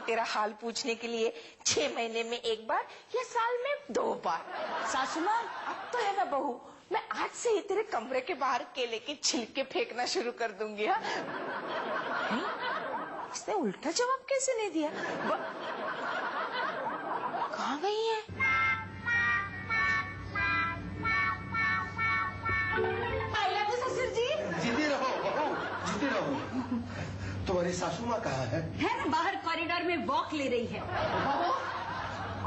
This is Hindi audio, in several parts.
तेरा हाल पूछने के लिए 6 महीने में एक बार या साल में 2 बार। सासू माँ, अब तो है ना बहू, मैं आज से ही तेरे कमरे के बाहर केले के छिलके फेंकना शुरू कर दूंगी। हाँ, इसने उल्टा जवाब कैसे नहीं दिया? कहाँ गई है? ससुर जी। जीती रहो बहू, जीती रहो। तुम्हारी सासू माँ कहाँ है? है ना, बाहर कॉरिडोर में वॉक ले रही है। बहू,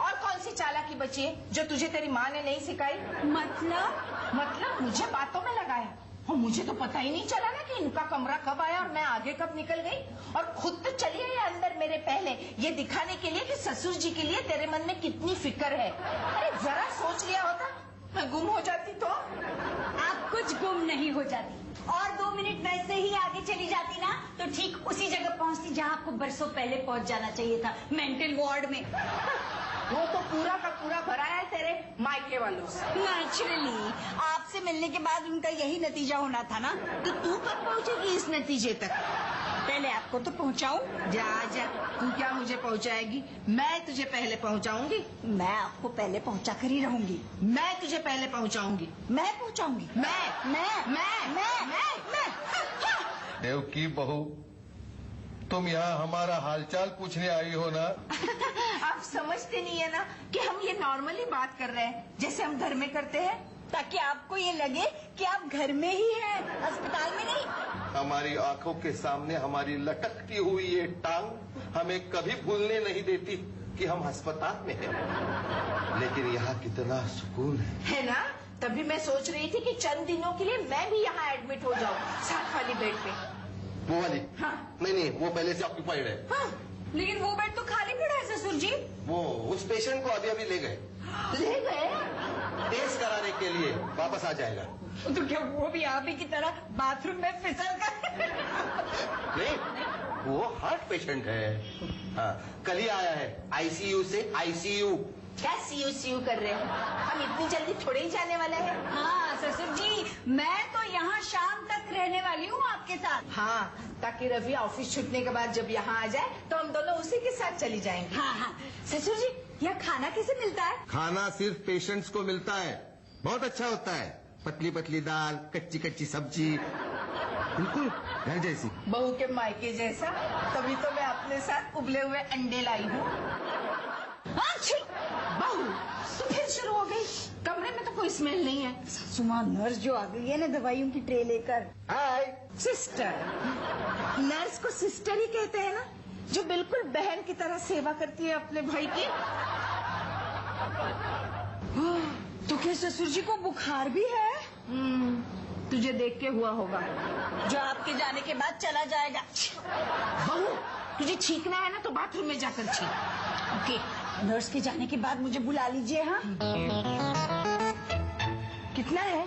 और कौन सी चालाकी बची है जो तुझे तेरी माँ ने नहीं सिखाई? मतलब मुझे बातों में लगाया और मुझे तो पता ही नहीं चला ना कि इनका कमरा कब आया और मैं आगे कब निकल गई। और खुद तो चली आई अंदर मेरे पहले, ये दिखाने के लिए कि ससुर जी के लिए तेरे मन में कितनी फिक्र है। अरे जरा सोच लिया होता, मैं गुम हो जाती तो। आप कुछ गुम नहीं हो जाती, और 2 मिनट वैसे ही आगे चली जाती ना तो ठीक उसी जगह पहुंचती जहां आपको बरसों पहले पहुंच जाना चाहिए था, मेंटल वार्ड में। वो तो पूरा का पूरा भरा है तेरे मायके वालों से। नेचुरली आपसे मिलने के बाद उनका यही नतीजा होना था ना। तो तू कब पहुंचेगी इस नतीजे तक? पहले आपको तो पहुंचाऊं। जा जा, तू क्या मुझे पहुंचाएगी? मैं तुझे पहले पहुंचाऊंगी। मैं आपको पहले पहुंचा कर ही रहूंगी। मैं तुझे पहले पहुंचाऊंगी। मैं पहुंचाऊंगी। मैं देवकी बहू, तुम यहाँ हमारा हालचाल पूछने आई हो ना? आप समझते नहीं है ना कि हम ये नॉर्मली बात कर रहे हैं जैसे हम घर में करते हैं, ताकि आपको ये लगे कि आप घर में ही हैं, अस्पताल में नहीं। हमारी आंखों के सामने हमारी लटकती हुई ये टांग हमें कभी भूलने नहीं देती कि हम अस्पताल में हैं। लेकिन यहाँ कितना सुकून है ना? तभी मैं सोच रही थी कि चंद दिनों के लिए मैं भी यहाँ एडमिट हो जाऊँ, साथ वाली बेड पे। वो वाली? हाँ। नहीं, वो पहले से ऑक्यूपाइड है। हाँ, लेकिन वो बेड तो खाली पड़ा है ससुर जी। वो उस पेशेंट को अभी ले गए टेस्ट कराने के लिए, वापस आ जाएगा। तो क्या वो भी आप ही की तरह बाथरूम में फिसल कर? नहीं, वो हार्ट पेशेंट है। हाँ, कल ही आया है आईसीयू से। आईसीयू क्या सीयू कर रहे हो? हम इतनी जल्दी थोड़े ही जाने वाले हैं। हाँ ससुर जी, मैं तो यहाँ शाम तक रहने वाली हूँ आपके साथ। हाँ, ताकि रवि ऑफिस छूटने के बाद जब यहाँ आ जाए तो हम दोनों उसी के साथ चली जाएंगे। हाँ ससुर जी, यहाँ खाना कैसे मिलता है? खाना सिर्फ पेशेंट्स को मिलता है, बहुत अच्छा होता है। पतली पतली दाल, कच्ची कच्ची सब्जी, बिल्कुल घर जैसी। बहू के मायके जैसा। तभी तो मैं अपने साथ उबले हुए अंडे लाई हूँ। बहू तो फिर शुरू हो गई। कमरे में तो कोई स्मेल नहीं है। सुमा, नर्स जो आ गई है ना दवाइयों की ट्रे लेकर। हाय सिस्टर। नर्स को सिस्टर ही कहते हैं ना, जो बिल्कुल बहन की तरह सेवा करती है अपने भाई की। तो क्या ससुर जी को बुखार भी है? तुझे देख के हुआ होगा, जो आपके जाने के बाद चला जाएगा। बहू तुझे छींकना है ना तो बाथरूम में जाकर छींक। ओके, नर्स के जाने के बाद मुझे बुला लीजिए। हाँ, कितना है?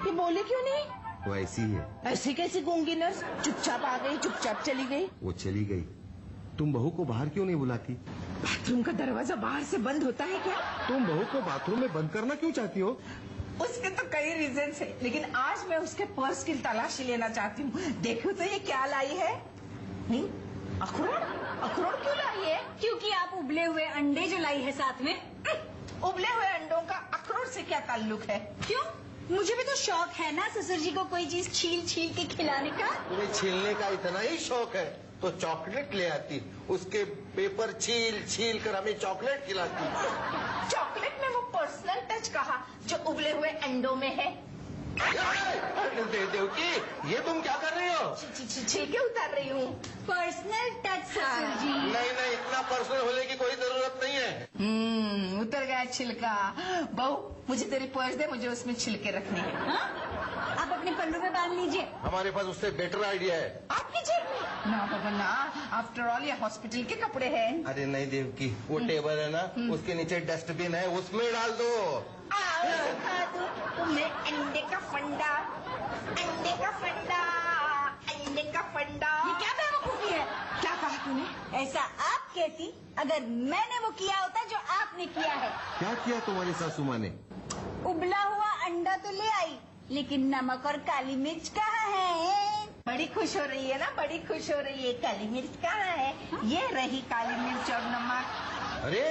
ये बोले क्यों नहीं? वो ऐसी ही है। ऐसे कैसे गूंगी नर्स? चुपचाप आ गई, चुपचाप चली गई। वो चली गई, तुम बहू को बाहर क्यों नहीं बुलाती? बाथरूम का दरवाजा बाहर से बंद होता है क्या? तुम बहू को बाथरूम में बंद करना क्यों चाहती हो? उसके तो कई रीजन है, लेकिन आज मैं उसके पर्स की तलाशी लेना चाहती हूँ। देखो तो ये क्या लाई है। नहीं, अखरोट क्यों लाई है? क्योंकि आप उबले हुए अंडे जो लाई है साथ में। उबले हुए अंडों का अखरोट से क्या ताल्लुक है? क्यों? मुझे भी तो शौक है ना ससुर जी को कोई चीज छील छील के खिलाने का। तुम्हें छीलने का इतना ही शौक है तो चॉकलेट ले आती, उसके पेपर छील छील कर हमें चॉकलेट खिलाती। चॉकलेट में वो पर्सनल टच कहा जो उबले हुए अंडों में है। देवकी, ये तुम क्या कर रही हो? छिलके उतार रही हूँ। पर्सनल टच ससुर जी। नहीं, इतना पर्सनल होने की कोई जरूरत नहीं है। उतर गया छिलका। बहू मुझे तेरी पर्स दे, मुझे उसमें छिलके रखने हैं। हाँ? आप अपने पल्लू में बांध लीजिए। हमारे पास उससे बेटर आइडिया है। आपकी जेब में? ना बाबा ना, आफ्टर ऑल ये हॉस्पिटल के कपड़े हैं। अरे नहीं देवकी, वो टेबल है ना, उसके नीचे डस्टबिन है, उसमें डाल दो। तुम्हें अंडे का फंडा, अंडे का फंडा, अंडे का फंडा। ये क्या बेवकूफी है? क्या कहा तूने? ऐसा आप कहती अगर मैंने वो किया होता जो आपने किया है। क्या किया तुम्हारी सासू माँ ने? उबला हुआ अंडा तो ले आई, लेकिन नमक और काली मिर्च कहाँ है? बड़ी खुश हो रही है ना, बड़ी खुश हो रही है। काली मिर्च कहाँ है? ये रही काली मिर्च और नमक। अरे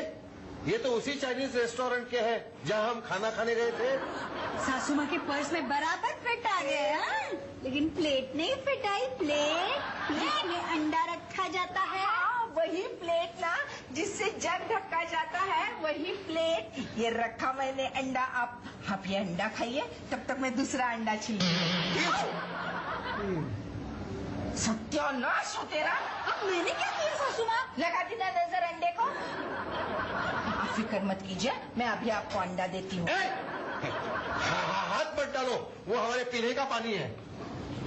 ये तो उसी चाइनीज रेस्टोरेंट के हैं जहाँ हम खाना खाने गए थे। सासू माँ के पर्स में बराबर फिट आ गए, हाँ? लेकिन प्लेट नहीं फिट आई। प्लेट में अंडा रखा जाता है। हाँ, वही प्लेट ना जिससे जग ढका जाता है, वही प्लेट। ये रखा मैंने अंडा। आप ये अंडा खाइए, तब तक मैं दूसरा अंडा छीलूंगी। सत्यानाश हो तेरा। अब मैंने क्या किया सासू माँ? लगा दी ना नजर अंडे को। आप फिक्र मत कीजिए, मैं अभी आपको अंडा देती हूँ। हाथ मत डालो, वो हमारे पीने का पानी है।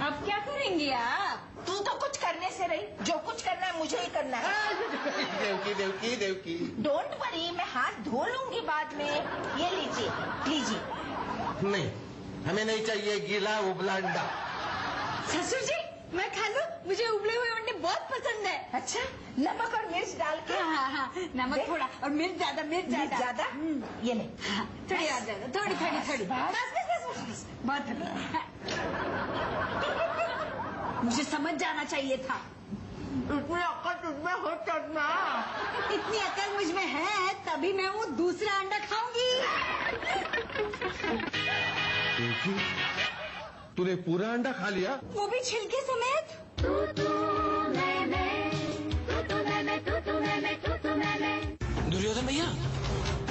अब क्या करेंगे आप? तू तो कुछ करने से रही, जो कुछ करना है मुझे ही करना है। देवकी देवकी देवकी। डोंट वरी, मैं हाथ धो लूंगी बाद में। ये लीजिए लीजिए। नहीं, हमें नहीं चाहिए गीला उबला अंडा। ससुर जी, मैं खा लूं? मुझे उबले हुए अंडे बहुत पसंद है। अच्छा, नमक और मिर्च डाल के। हाँ, नमक थोड़ा और मिर्च ज्यादा। ज्यादा। ये ले। हाँ, थोड़ी और ज्यादा, थोड़ी। बस। बहुत मुझे समझ जाना चाहिए था। इतनी अक्ल तुझमें हो चढ़ना। इतनी अकल मुझ में है, तभी मैं वो दूसरा अंडा खाऊंगी। तूने पूरा अंडा खा लिया? वो भी छिलके समेत। दुर्योधन भैया,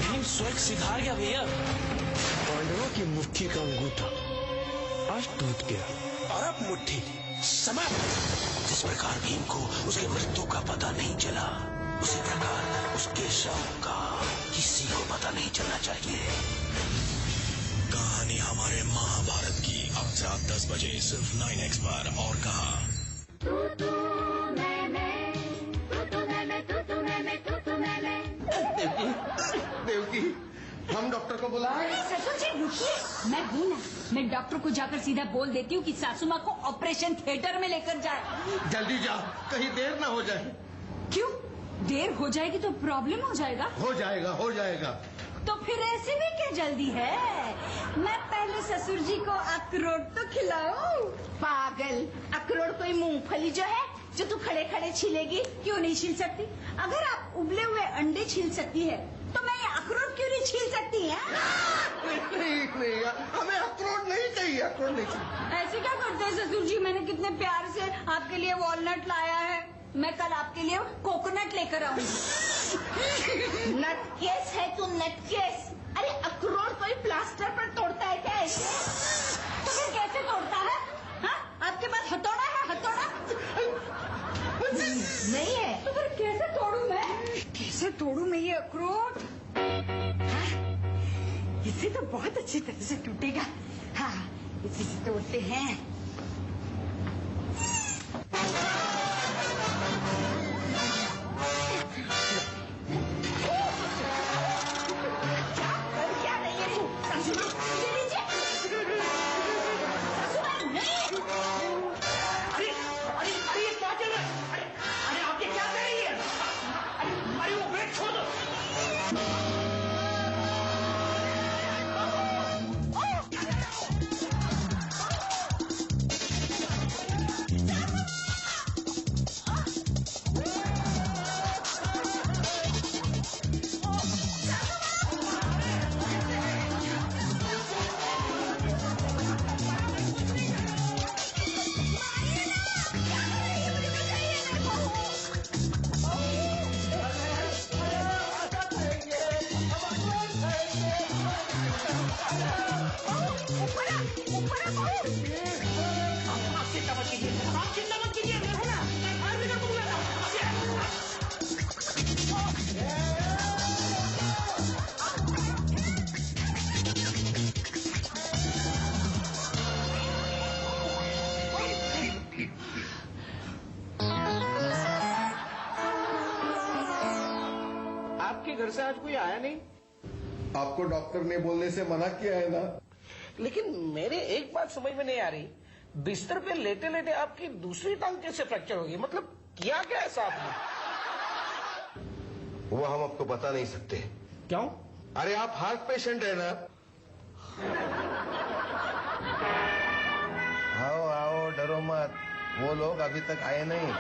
भीम स्वर्ग सिधार गया भैया। पांडवों की मुट्ठी का अंगूठा आज टूट गया और अब मुट्ठी समाप्त। जिस प्रकार भीम को उसके मृत्यु का पता नहीं चला, उसी प्रकार उसके शव का किसी को पता नहीं चलना चाहिए। कहानी हमारे महाभारत की अब रात 10 बजे सिर्फ 9X पर। और कहा देवकी, हम डॉक्टर को बुलाएं? ससुर जी रुकिए, मैं डॉक्टर को जाकर सीधा बोल देती हूँ कि सासू माँ को ऑपरेशन थिएटर में लेकर जाए। जल्दी जा, कहीं देर ना हो जाए। क्यों? देर हो जाएगी तो प्रॉब्लम हो जाएगा। हो जाएगा। तो फिर ऐसे भी क्या जल्दी है? मैं पहले ससुर जी को अखरोट तो खिलाऊं। पागल, अखरोट कोई मूंगफली जो है जो तू खड़े खड़े छीलेगी? क्यों नहीं छील सकती? अगर आप उबले हुए अंडे छील सकती है, तो मैं ये अखरोट क्यों नहीं छील सकती है? नहीं, हमें अखरोट नहीं चाहिए, अखरोट नहीं चाहिए। ऐसे क्या करते हैं ससुर जी? मैंने कितने प्यार से आपके लिए वॉलनट लाया है। मैं कल आपके लिए कोकोनट लेकर आऊंगी। नटकेस है तू, नटकेस। अरे अखरोट कोई प्लास्टर पर तोड़ता है क्या ऐसे? तो फिर कैसे तोड़ता है? हाँ? आपके पास हथौड़ा है? हथौड़ा नहीं है। तो फिर कैसे तोड़ूं मैं? कैसे तोड़ूं मैं ये अखरोट? हाँ? इसे तो बहुत अच्छी तरह से टूटेगा। हाँ, इसी से तोड़ते हैं। क्या नहीं है तू? ये लीजिए। अरे क्या चल रहा है? अरे आप ये क्या कर रही है? अरे वो ब्रेक छोड़ दो। आपके घर से आज कोई आया नहीं? आपको डॉक्टर ने बोलने से मना किया है ना? लेकिन मेरे एक बात समझ में नहीं आ रही, बिस्तर पे लेटे लेटे आपकी दूसरी टांग कैसे फ्रैक्चर होगी? मतलब किया क्या ऐसा आपने? वो हम आपको बता नहीं सकते। क्यों? अरे आप हार्ट पेशेंट है ना, वो लोग अभी तक आए नहीं।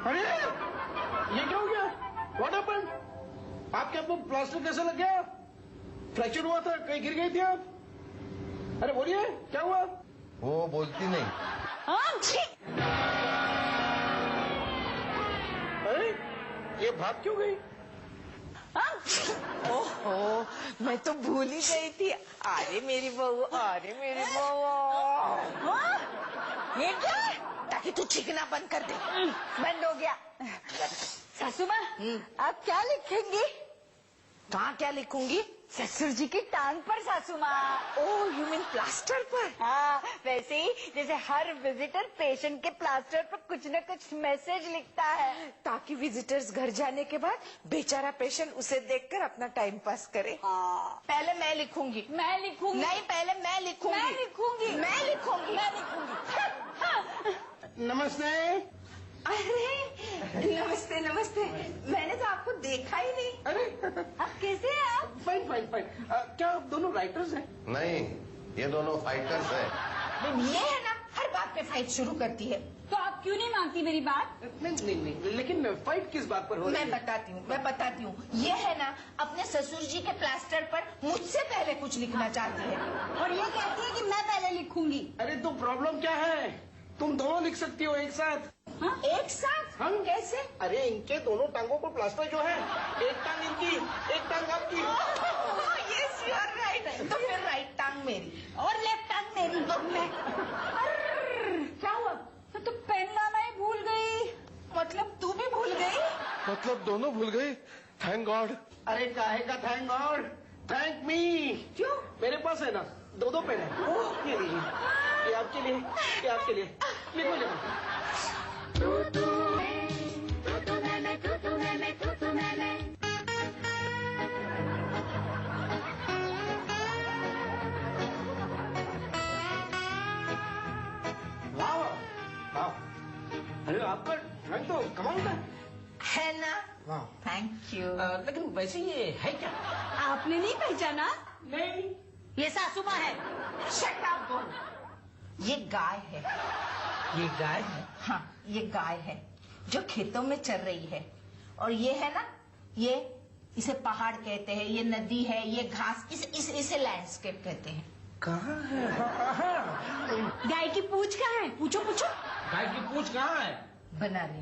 अरे ये क्या हो गया? What happened? आपके हाथ में प्लास्टर कैसे लग गया? फ्रैक्चर हुआ था? कहीं गिर गई थी आप? अरे बोलिए क्या हुआ? वो बोलती नहीं। अरे ये भाग क्यों गई? ओहो, मैं तो भूल ही गई थी। अरे मेरी बहू, अरे मेरी बहू। ये क्या? ताकि तू चीखना बंद कर दे। बंद हो गया। सासू माँ, आप क्या लिखेंगी? कहाँ क्या लिखूंगी? ससुर जी की टांग पर सासू माँ। ओह, यू मीन प्लास्टर पर? हाँ, वैसे ही जैसे हर विजिटर पेशेंट के प्लास्टर पर कुछ न कुछ मैसेज लिखता है, ताकि विजिटर्स घर जाने के बाद बेचारा पेशेंट उसे देखकर अपना टाइम पास करे। हाँ। पहले मैं लिखूंगी। मैं लिखूंगी। नहीं, पहले मैं लिखूंगी। मैं लिखूंगी। मैं लिखूंगी। मैं लिखूंगी। नमस्ते। अरे नमस्ते नमस्ते, मैंने तो आपको देखा ही नहीं। अरे आप कैसे हैं आप? Fine fine fine. क्या आप दोनों राइटर्स हैं? नहीं, ये दोनों फाइटर्स हैं। ये है ना, हर बात पे फाइट शुरू करती है। तो आप क्यों नहीं मानती मेरी बात? नहीं, लेकिन फाइट किस बात पर हो रही है? मैं बताती हूँ। ये है ना, अपने ससुर जी के प्लास्टर पर मुझसे पहले कुछ लिखना चाहती है। और ये कहती है कि मैं पहले लिखूंगी। अरे तो प्रॉब्लम क्या है? तुम दोनों लिख सकती हो एक साथ। हाँ? एक साथ? हम कैसे? अरे इनके दोनों टांगों पर प्लास्टर जो है, एक टांग इनकी, एक टांग आपकी। Yes, you are right. तो फिर राइट टांग मेरी और लेफ्ट टांग मेरी। मैं क्या हुआ? मैं तो पेन लाना ही भूल गई। मतलब तू भी भूल गई? मतलब दोनों भूल गई? Thank God. अरे काहे का थैंक गॉड, थैंक मी। क्यों? मेरे पास है ना दो पेन है। ये लीजिए, ये आपके लिए, ये आपके लिए। लिखो लिखो। अरे आपका ड्राइंग तो कमाल का है ना? वाह। Thank you. लेकिन वैसे ये है क्या? आपने नहीं पहचाना? नहीं। ये सासू माँ है। शट अप बोल। ये गाय है। ये गाय है? हाँ, ये गाय है जो खेतों में चर रही है। और ये है ना, ये इसे पहाड़ कहते हैं, ये नदी है, ये घास, इसे लैंडस्केप कहते हैं। कहाँ है? गाय की पूंछ कहाँ है? पूछो पूछो। गाय की पूंछ कहाँ है? बना रही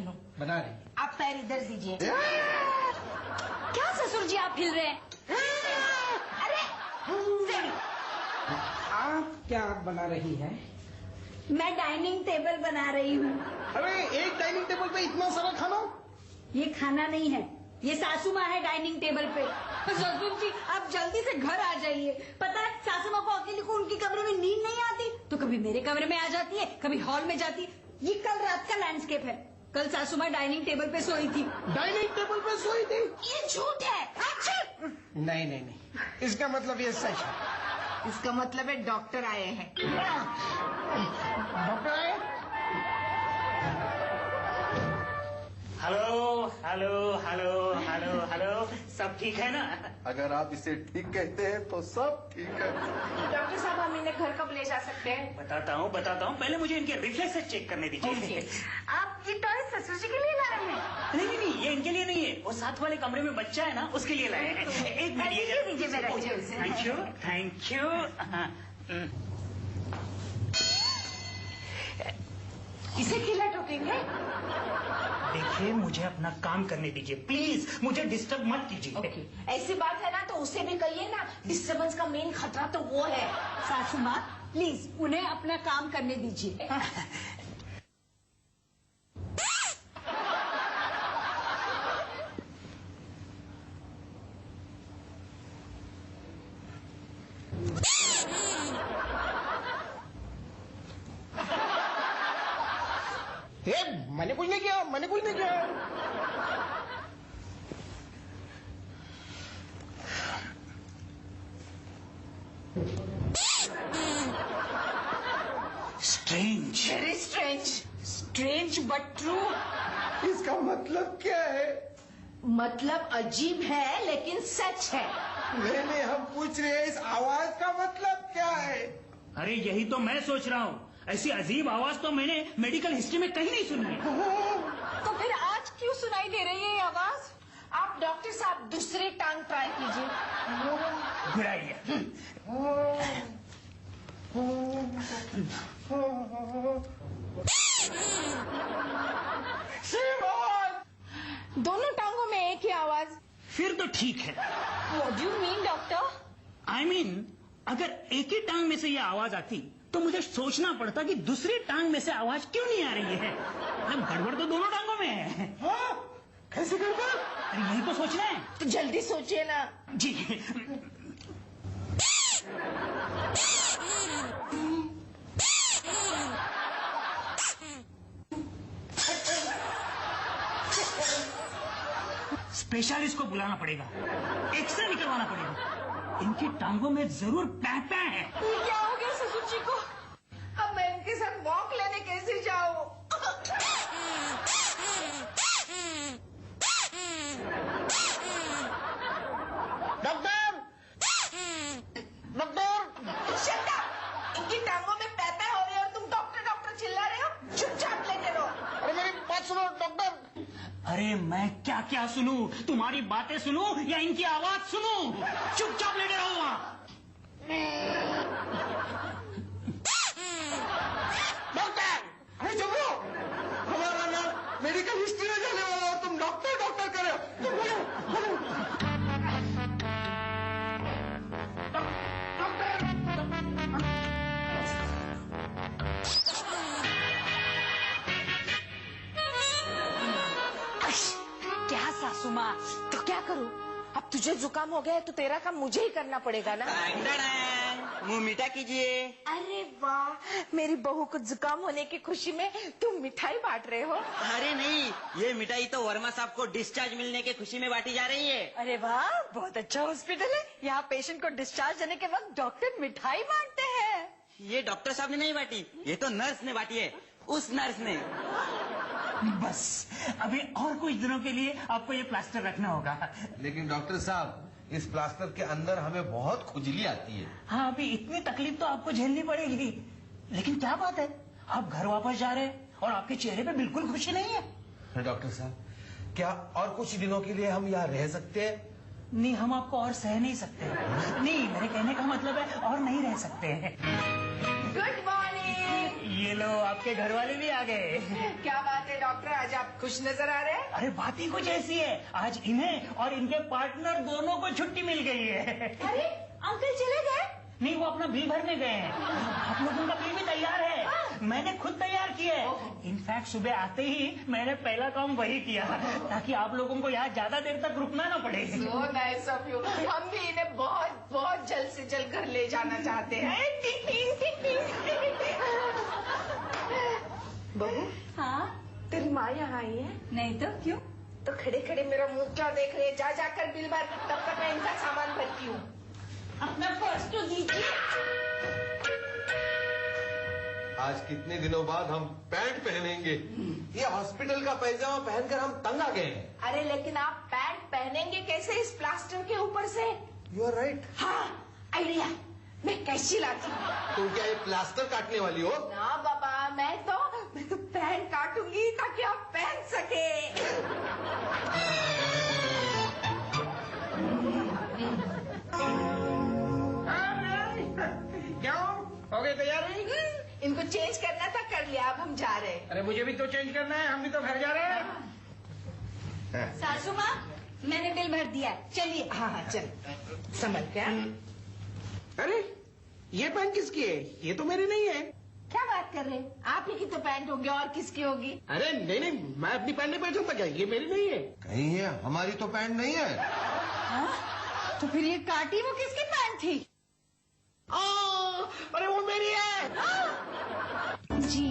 हूँ। बना रही। आप पैर इधर दीजिए। क्या ससुर जी आप हिल रहे हैं? अरे आप क्या बना रही हैं? मैं डाइनिंग टेबल बना रही हूँ। अरे एक डाइनिंग टेबल पे इतना सारा खाना? ये खाना नहीं है, ये सासू माँ है डाइनिंग टेबल पे। ससुर जी आप जल्दी से घर आ जाइए। पता है सासू माँ को अकेले को उनके कमरे में नींद नहीं आती, तो कभी मेरे कमरे में आ जाती है, कभी हॉल में जाती है। ये कल रात का लैंडस्केप है। कल सासू माँ डाइनिंग टेबल पे सोई थी। डाइनिंग टेबल पे सोई थी? ये झूठ है। अच्छा, नहीं, इसका मतलब ये सच है। इसका मतलब है डॉक्टर आए हैं। डॉक्टर आए? Hello hello hello hello hello, सब ठीक है ना? अगर आप इसे ठीक कहते हैं तो सब ठीक है। डॉक्टर साहब, हम इन्हें घर कब ले जा सकते हैं? बताता हूँ। पहले मुझे इनके रिफ्लेक्सेस चेक करने दीजिए। आप ये टॉय ससुर जी के लिए ला रहे हैं? नहीं, ये इनके लिए नहीं है, वो साथ वाले कमरे में बच्चा है ना, उसके लिए लाए हैं। एक मिनट, ये दीजिए मेरा जूस। Thank you. इसे खिला ठोकेंगे? देखिए, मुझे अपना काम करने दीजिए प्लीज, मुझे डिस्टर्ब मत कीजिए। ओके, ऐसी बात है ना तो उसे भी कहिए ना, डिस्टर्बेंस का मेन खतरा तो वो है। सासू माँ प्लीज उन्हें अपना काम करने दीजिए। मैंने कुछ नहीं किया। Strange, very strange but true. इसका मतलब क्या है? मतलब अजीब है लेकिन सच है। नहीं, हम पूछ रहे हैं इस आवाज का मतलब क्या है? अरे यही तो मैं सोच रहा हूँ। ऐसी अजीब आवाज तो मैंने मेडिकल हिस्ट्री में कहीं नहीं सुनी है। तो फिर आज क्यों सुनाई दे रही है ये आवाज? आप डॉक्टर साहब दूसरी टांग ट्राई कीजिए। Good idea. दोनों टांगों में एक ही आवाज। फिर तो ठीक है। What do you mean, doctor? I mean, अगर एक ही टांग में से ये आवाज आती तो मुझे सोचना पड़ता कि दूसरी टांग में से आवाज क्यों नहीं आ रही है। मतलब गड़बड़ तो दोनों टांगों में है। कैसे गड़बड़? अरे यही तो सोचना है। तो जल्दी सोचिए ना। जी। स्पेशलिस्ट को बुलाना पड़ेगा, एक्सरे निकलवाना पड़ेगा। इनकी टांगों में जरूर पैपा है। क्या हो गया ससुर जी को? अब मैं इनके साथ वॉक लेने कैसे जाऊं? Doctor, doctor, Shut up! इनकी टांगों में पैपा हो रही है और तुम डॉक्टर डॉक्टर चिल्ला रहे हो? चुपचाप लेटे रहो। अरे मेरी बात सुनो डॉक्टर। अरे मैं क्या क्या सुनूं? तुम्हारी बातें सुनूं या इनकी आवाज सुनूं? चुपचाप लेटे रहो वहाँ। डॉक्टर, अरे चुप रहो। हमारा नाम मेडिकल हिस्ट्री में जाने वाला हो, तुम डॉक्टर डॉक्टर कर रहे हो। तुम बोलो। क्या सासू माँ, तो क्या करूं? अब तुझे जुकाम हो गया है तो तेरा काम मुझे ही करना पड़ेगा ना। मुंह मीठा कीजिए। अरे वाह, मेरी बहू को जुकाम होने की खुशी में तुम मिठाई बांट रहे हो। अरे नहीं, ये मिठाई तो वर्मा साहब को डिस्चार्ज मिलने की खुशी में बांटी जा रही है। अरे वाह, बहुत अच्छा हॉस्पिटल है। यहाँ पेशेंट को डिस्चार्ज होने के वक्त डॉक्टर मिठाई बांटते हैं। ये डॉक्टर साहब ने नहीं बांटी, ये तो नर्स ने बांटी है। उस नर्स ने। बस अभी और कुछ दिनों के लिए आपको ये प्लास्टर रखना होगा। लेकिन डॉक्टर साहब, इस प्लास्टर के अंदर हमें बहुत खुजली आती है। हाँ, अभी इतनी तकलीफ तो आपको झेलनी पड़ेगी। लेकिन क्या बात है, आप घर वापस जा रहे हैं और आपके चेहरे पे बिल्कुल खुशी नहीं है। डॉक्टर साहब, क्या और कुछ दिनों के लिए हम यहाँ रह सकते हैं? नहीं, हम आपको और सह नहीं सकते। नहीं, मेरे कहने का मतलब है और नहीं रह सकते हैं। Good morning. ये लो, आपके घर वाले भी आ गए। क्या बात है डॉक्टर, आज आप खुश नजर आ रहे हैं? अरे बात ही कुछ ऐसी है, आज इन्हें और इनके पार्टनर दोनों को छुट्टी मिल गई है। अरे अंकल चले गए? नहीं, वो अपना बिल भरने गए हैं। आप लोगों का बिल भी तैयार है, मैंने खुद तैयार किया है। इनफैक्ट सुबह आते ही मैंने पहला काम वही किया, ताकि आप लोगों को यहाँ ज्यादा देर तक रुकना ना पड़े। So nice of you. हम भी इन्हें बहुत बहुत जल्द से जल्द घर ले जाना चाहते हैं। टिंग, टिंग, टिंग, टिंग। बहू, हाँ, तेरी माँ यहाँ आई है? नहीं तो क्यों? तो खड़े खड़े मेरा मुंह क्या देख रहे हैं? जा जाकर बिल भर, तब तक मैं इनका सामान भरती हूँ। अपना पर्स तो दीजिए। आज कितने दिनों बाद हम पैंट पहनेंगे। ये हॉस्पिटल का पैजामा पहनकर हम तंग आ गए हैं। अरे लेकिन आप पैंट पहनेंगे कैसे इस प्लास्टर के ऊपर से? You are right. हाँ, आइडिया, मैं कैसी लाती हूँ। तुम क्या ये प्लास्टर काटने वाली हो? ना बाबा, मैं तो पैंट काटूंगी ताकि आप पहन सके। क्या हो गई तैयारी? इनको चेंज करना था, कर लिया, अब हम जा रहे हैं। अरे मुझे भी तो चेंज करना है, हम भी तो घर जा रहे हैं। सासू माँ, मैंने बिल भर दिया, चलिए। हाँ हाँ, चल संभल क्या? अरे ये पैंट किसकी है? ये तो मेरी नहीं है। क्या बात कर रहे हैं? आप ही की तो पैंट होगी, और किसकी होगी? अरे नहीं नहीं, मैं अपनी पैंट नहीं पहन सकता क्या? ये मेरी नहीं है। कहीं है, हमारी तो पैंट नहीं है। हाँ? तो फिर ये काटी वो किसकी पैंट थी? अरे वो मेरी है। जी